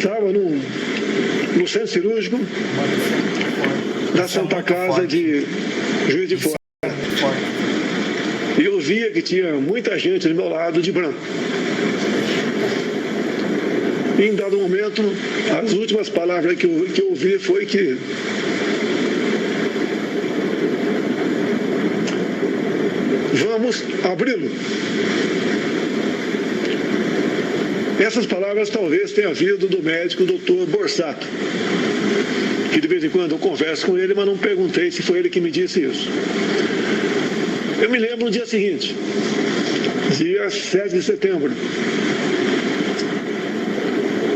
estava no centro cirúrgico da Santa Casa de Juiz de Fora. E eu via que tinha muita gente do meu lado de branco. E em dado momento, as últimas palavras que eu ouvi foi que vamos abri-lo. Essas palavras talvez tenham vindo do médico Dr. Borsato, que de vez em quando eu converso com ele, mas não perguntei se foi ele que me disse isso. Eu me lembro no dia seguinte, dia 7 de setembro.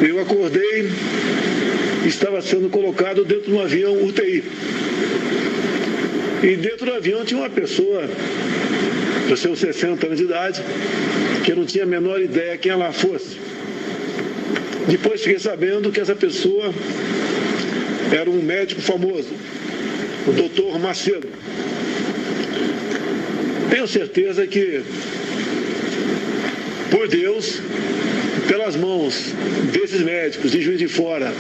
Eu acordei e estava sendo colocado dentro de um avião UTI. E dentro do avião tinha uma pessoa dos seus 60 anos de idade, que eu não tinha a menor ideia quem ela fosse. Depois fiquei sabendo que essa pessoa era um médico famoso, o Dr. Macedo. Tenho certeza que, por Deus, pelas mãos desses médicos de Juiz de Fora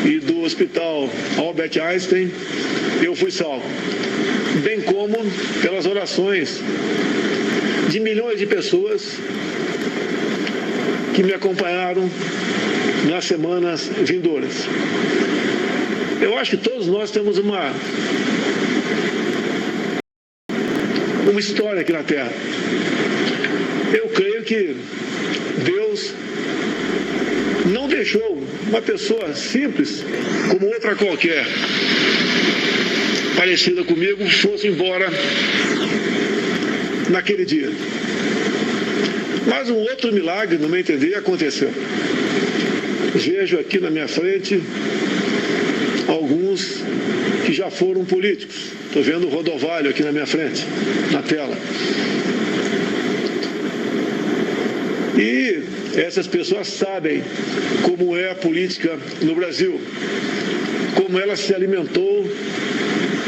e do Hospital Albert Einstein, eu fui salvo. Bem como pelas orações de milhões de pessoas que me acompanharam nas semanas vindouras. Eu acho que todos nós temos uma história aqui na Terra. Eu creio que Deus não deixou uma pessoa simples, como outra qualquer, parecida comigo, fosse embora naquele dia. Mas um outro milagre, no meu entender, aconteceu. Vejo aqui na minha frente alguns que já foram políticos. Estou vendo o Rodovalho aqui na minha frente, na tela. E essas pessoas sabem como é a política no Brasil, como ela se alimentou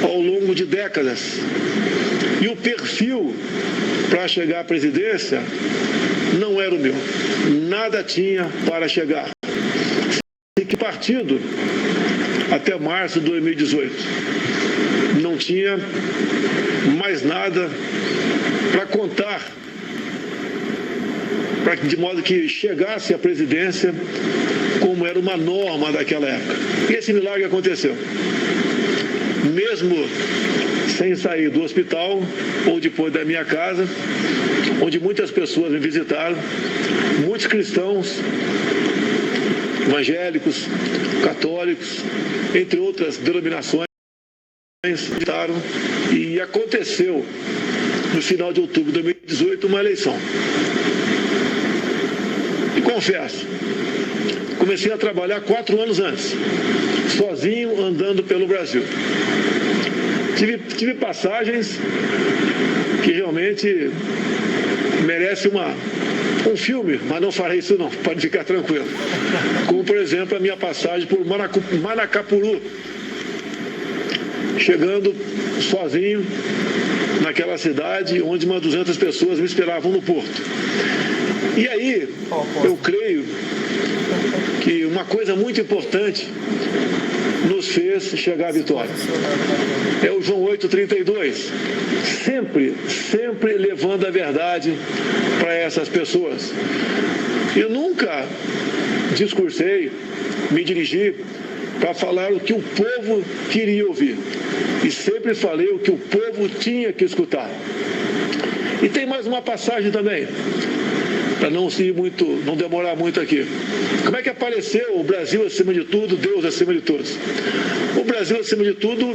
ao longo de décadas. E o perfil para chegar à presidência não era o meu. Nada tinha para chegar. E que partido, até março de 2018, não tinha mais nada para contar, de modo que chegasse à presidência como era uma norma daquela época. E esse milagre aconteceu. Mesmo sem sair do hospital ou depois da minha casa, onde muitas pessoas me visitaram, muitos cristãos, evangélicos, católicos, entre outras denominações, visitaram, e aconteceu no final de outubro de 2018 uma eleição. E confesso, comecei a trabalhar 4 anos antes, sozinho, andando pelo Brasil. Tive passagens que realmente merecem um filme, mas não farei isso não, pode ficar tranquilo. Como, por exemplo, a minha passagem por Manacapuru, chegando sozinho naquela cidade onde umas 200 pessoas me esperavam no porto. E aí, eu creio que uma coisa muito importante nos fez chegar à vitória. É o João 8,32. Sempre levando a verdade para essas pessoas. Eu nunca discursei, me dirigi para falar o que o povo queria ouvir. E sempre falei o que o povo tinha que escutar. E tem mais uma passagem também, para não demorar muito aqui. Como é que apareceu o Brasil acima de tudo, Deus acima de todos? O Brasil acima de tudo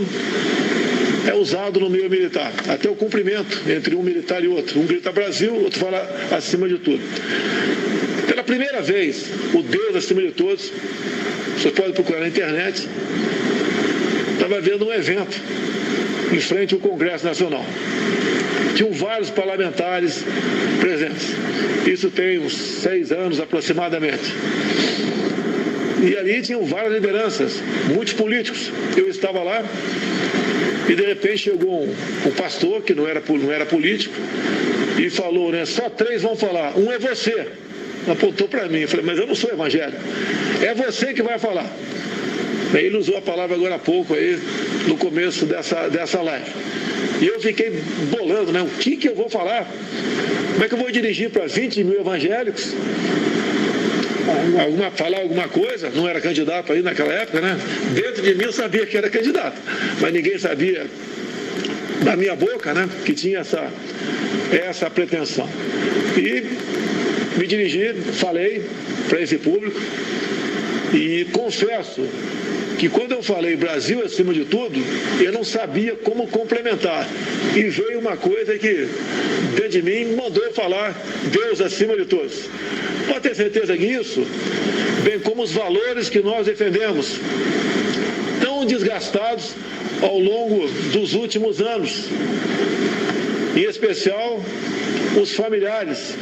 é usado no meio militar. Até o cumprimento entre um militar e outro. Um grita Brasil, o outro fala acima de tudo. Pela primeira vez, o Deus acima de todos, você pode procurar na internet, estava vendo um evento em frente ao Congresso Nacional. Tinham vários parlamentares presentes. Isso tem uns 6 anos aproximadamente. E ali tinham várias lideranças, muitos políticos. Eu estava lá e de repente chegou um pastor, que não era político, e falou, né, só 3 vão falar, um é você. Apontou para mim, eu falei, mas eu não sou evangélico. É você que vai falar. Ele usou a palavra agora há pouco aí, no começo dessa live. E eu fiquei bolando, né? O que eu vou falar? Como é que eu vou dirigir para 20 mil evangélicos? Falar alguma coisa? Não era candidato aí naquela época, né? Dentro de mim eu sabia que era candidato, mas ninguém sabia da minha boca, né? Que tinha essa pretensão. E me dirigi, falei para esse público e confesso que quando eu falei Brasil acima de tudo, eu não sabia como complementar. E veio uma coisa que dentro de mim mandou falar Deus acima de todos. Pode ter certeza que isso, bem como os valores que nós defendemos, tão desgastados ao longo dos últimos anos, em especial os familiares,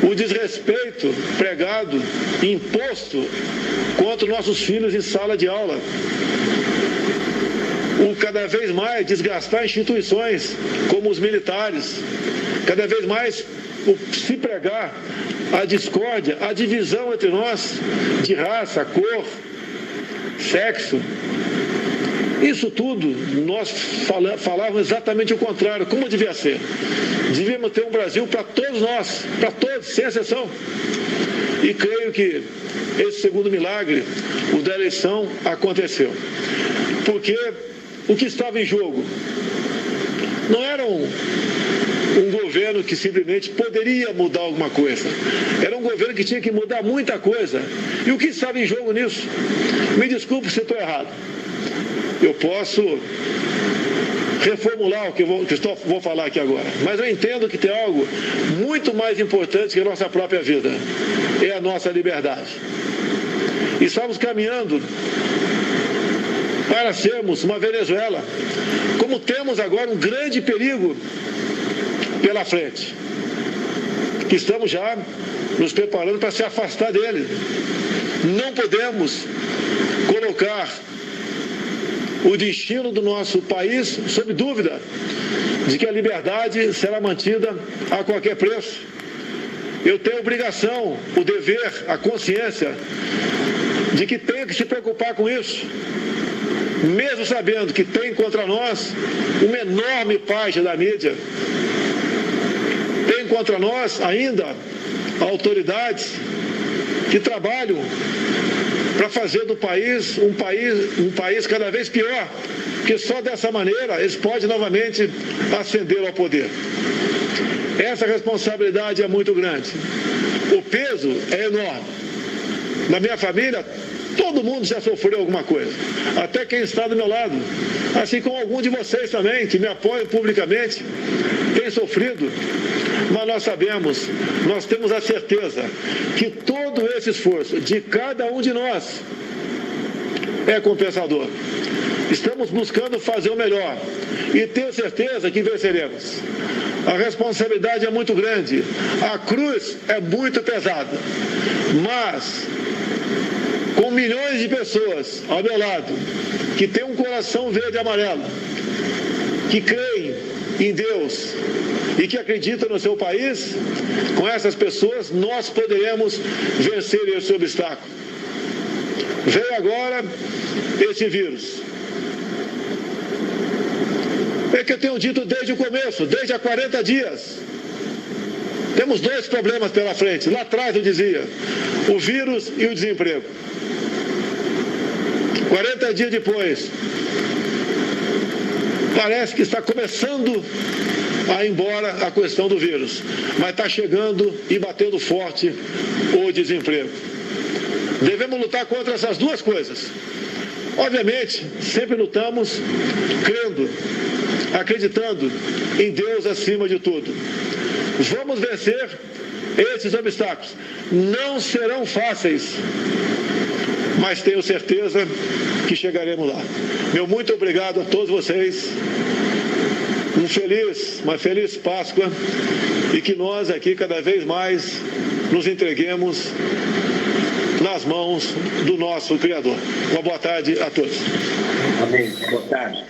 o desrespeito pregado e imposto contra nossos filhos em sala de aula, o cada vez mais desgastar instituições como os militares, cada vez mais se pregar a discórdia, a divisão entre nós de raça, cor, sexo. Isso tudo nós falávamos exatamente o contrário, como devia ser. Devíamos ter um Brasil para todos nós, para todos, sem exceção. E creio que esse segundo milagre, o da eleição, aconteceu. Porque o que estava em jogo não era um governo que simplesmente poderia mudar alguma coisa. Era um governo que tinha que mudar muita coisa. E o que estava em jogo nisso? Me desculpe se estou errado. Eu posso reformular o que vou falar aqui agora. Mas eu entendo que tem algo muito mais importante que a nossa própria vida. É a nossa liberdade. E estamos caminhando para sermos uma Venezuela. Como temos agora um grande perigo pela frente, que estamos já nos preparando para se afastar dele. Não podemos colocar o destino do nosso país sob dúvida de que a liberdade será mantida a qualquer preço. Eu tenho a obrigação, o dever, a consciência de que tenho que se preocupar com isso, mesmo sabendo que tem contra nós uma enorme parte da mídia, tem contra nós ainda autoridades que trabalham para fazer do país um país cada vez pior, porque só dessa maneira eles podem novamente ascender ao poder. Essa responsabilidade é muito grande. O peso é enorme. Na minha família, todo mundo já sofreu alguma coisa, até quem está do meu lado, assim como algum de vocês também, que me apoiam publicamente, tem sofrido. Mas nós sabemos, nós temos a certeza que todo esse esforço de cada um de nós é compensador. Estamos buscando fazer o melhor e tenho certeza que venceremos. A responsabilidade é muito grande, a cruz é muito pesada, mas com milhões de pessoas ao meu lado, que têm um coração verde e amarelo, que creem em Deus e que acreditam no seu país, com essas pessoas nós poderemos vencer esse obstáculo. Veio agora esse vírus. É que eu tenho dito desde o começo, desde há 40 dias. Temos dois problemas pela frente. Lá atrás eu dizia, o vírus e o desemprego. 40 dias depois, parece que está começando a ir embora a questão do vírus, mas está chegando e batendo forte o desemprego. Devemos lutar contra essas duas coisas. Obviamente, sempre lutamos crendo, acreditando em Deus acima de tudo. Vamos vencer esses obstáculos. Não serão fáceis, mas tenho certeza que chegaremos lá. Meu muito obrigado a todos vocês. Uma feliz Páscoa e que nós aqui cada vez mais nos entreguemos nas mãos do nosso Criador. Uma boa tarde a todos. Amém. Boa tarde.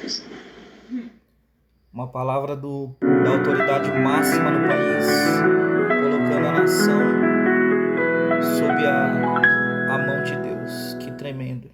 Uma palavra da autoridade máxima no país, colocando a nação sob a mão de Deus. tremendo.